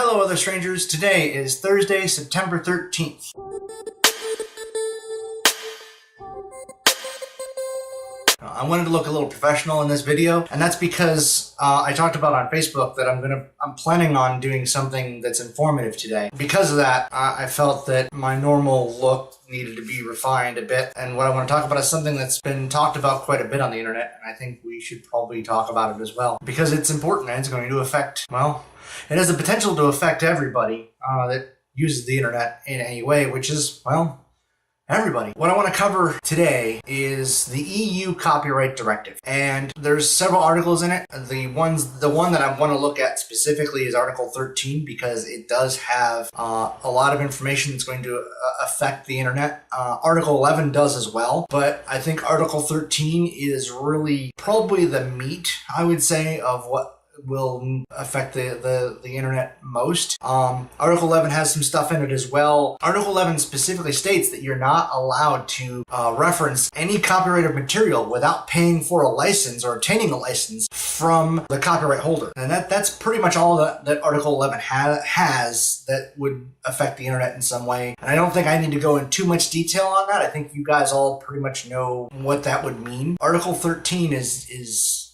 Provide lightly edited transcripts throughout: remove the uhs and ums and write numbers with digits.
Hello, other strangers. Today is Thursday, September 13th. I wanted to look a little professional in this video, and that's because I talked about on Facebook that I'm planning on doing something that's informative today. Because of that, I felt that my normal look needed to be refined a bit, and what I want to talk about is something that's been talked about quite a bit on the internet, and I think we should probably talk about it as well. Because it's important and it's going to affect, well, it has the potential to affect everybody that uses the internet in any way, which is, well, everybody. What I want to cover today is the EU Copyright Directive, and there's several articles in it. The one that I want to look at specifically is Article 13 because it does have a lot of information that's going to affect the internet. Article 11 does as well, but I think Article 13 is really probably the meat, I would say, of what will affect the internet most. Article 11 has some stuff in it as well. Article 11 specifically states that you're not allowed to reference any copyrighted material without paying for a license or obtaining a license from the copyright holder. And that's pretty much all that Article 11 has that would affect the internet in some way. And I don't think I need to go in too much detail on that. I think you guys all pretty much know what that would mean. Article 13 is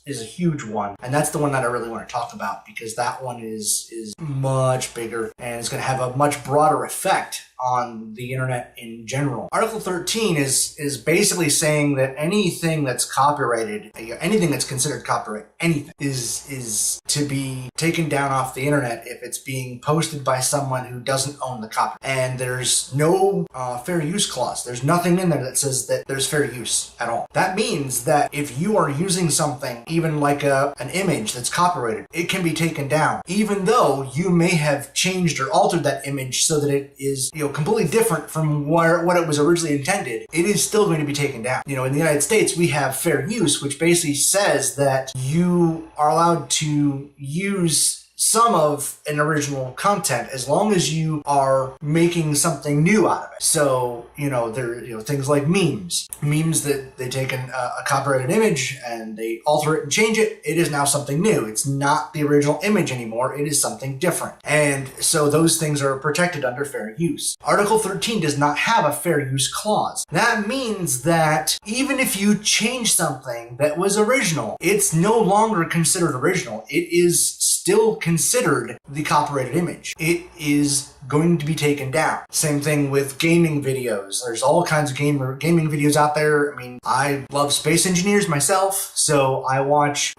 a huge one, and that's the one that I really want to talk about because that one is much bigger and it's going to have a much broader effect on the internet in general. Article 13 is basically saying that anything that's copyrighted, anything that's considered copyright, anything is to be taken down off the internet if it's being posted by someone who doesn't own the copyright. And there's no fair use clause. There's nothing in there that says that there's fair use at all. That means that if you are using something, even like an image that's copyrighted, it can be taken down, even though you may have changed or altered that image so that it is, completely different from what it was originally intended. It is still going to be taken down. In the United States, we have fair use, which basically says that you are allowed to use some of an original content as long as you are making something new out of it. So, there things like memes that they take a copyrighted image and they alter it and change it. It is now something new. It's not the original image anymore. It is something different. And so those things are protected under fair use. Article 13 does not have a fair use clause. That means that even if you change something that was original, it's no longer considered original. It is still considered the copyrighted image. It is going to be taken down. Same thing with gaming videos. There's all kinds of gaming videos out there. I mean, I love Space Engineers myself, so I watch,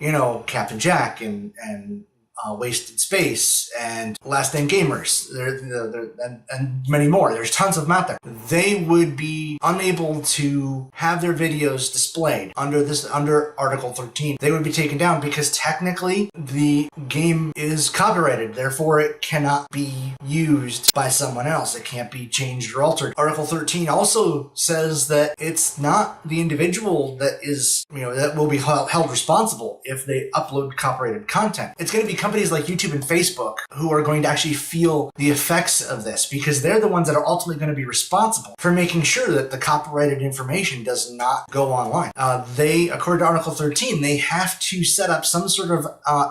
Captain Jack and Wasted Space and Last Name Gamers, and many more. There's tons of them out there. They would be unable to have their videos displayed under Article 13. They would be taken down because technically the game is copyrighted. Therefore, it cannot be used by someone else. It can't be changed or altered. Article 13 also says that it's not the individual that is, that will be held responsible if they upload copyrighted content. It's going to be companies like YouTube and Facebook who are going to actually feel the effects of this because they're the ones that are ultimately going to be responsible for making sure that the copyrighted information does not go online. According to Article 13, they have to set up some sort of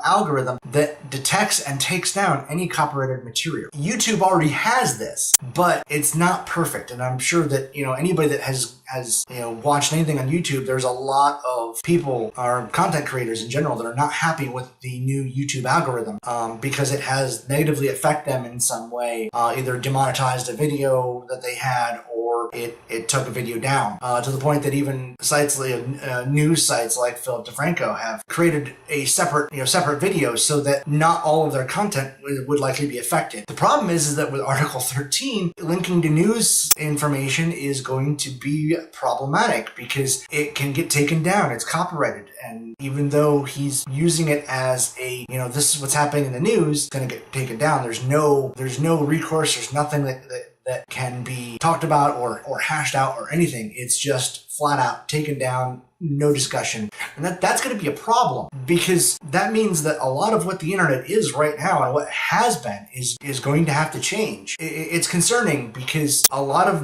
algorithm that detects and takes down any copyrighted material. YouTube already has this, but it's not perfect. And I'm sure that, anybody that has watched anything on YouTube, there's a lot of people or content creators in general that are not happy with the new YouTube algorithm because it has negatively affected them in some way, either demonetized a video that they had or it took a video down to the point that even sites like news sites like Philip DeFranco have created a separate video so that not all of their content would likely be affected. The problem is that with Article 13, linking to news information is going to be problematic because it can get taken down. It's copyrighted, and even though he's using it as a this is what's happening in the news, it's going to get taken down. There's no recourse. There's nothing that can be talked about or hashed out or anything. It's just flat out taken down. no discussion. And that's going to be a problem, because that means that a lot of what the internet is right now and what has been is going to have to change. It's concerning because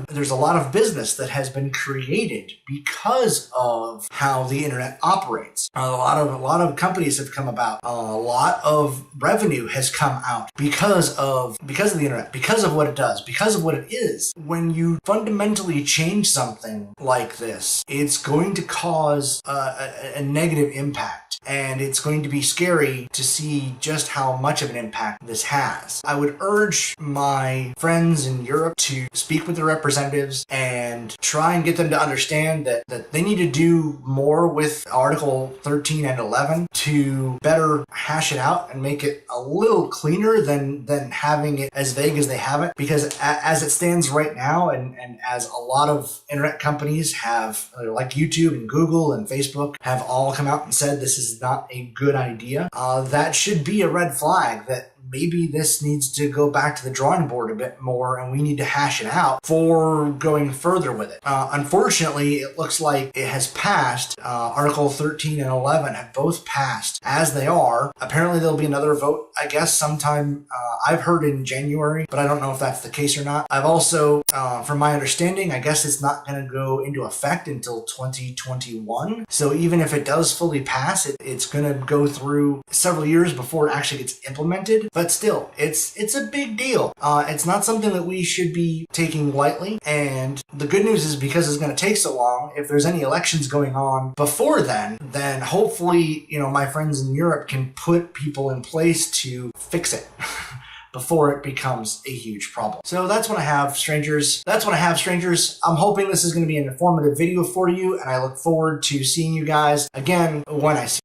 there's a lot of business that has been created because of how the internet operates. A lot of companies have come about. A lot of revenue has come out because of the internet, because of what it does, because of what it is. When you fundamentally change something like this, it's going to cause a negative impact. And it's going to be scary to see just how much of an impact this has. I would urge my friends in Europe to speak with their representatives and try and get them to understand that they need to do more with Article 13 and 11 to better hash it out and make it a little cleaner than having it as vague as they have it. Because as it stands right now, and as a lot of internet companies have, like YouTube and Google and Facebook, have all come out and said this is not a good idea, that should be a red flag that maybe this needs to go back to the drawing board a bit more, and we need to hash it out for going further with it. Unfortunately, it looks like it has passed. Article 13 and 11 have both passed as they are. Apparently, there'll be another vote, I guess, sometime, I've heard in January, but I don't know if that's the case or not. I've also, from my understanding, I guess it's not going to go into effect until 2021. So even if it does fully pass, it's going to go through several years before it actually gets implemented. But still, it's a big deal. It's not something that we should be taking lightly. And the good news is, because it's going to take so long, if there's any elections going on before then hopefully, my friends in Europe can put people in place to fix it before it becomes a huge problem. So that's what I have, strangers. I'm hoping this is going to be an informative video for you, and I look forward to seeing you guys again when I see you.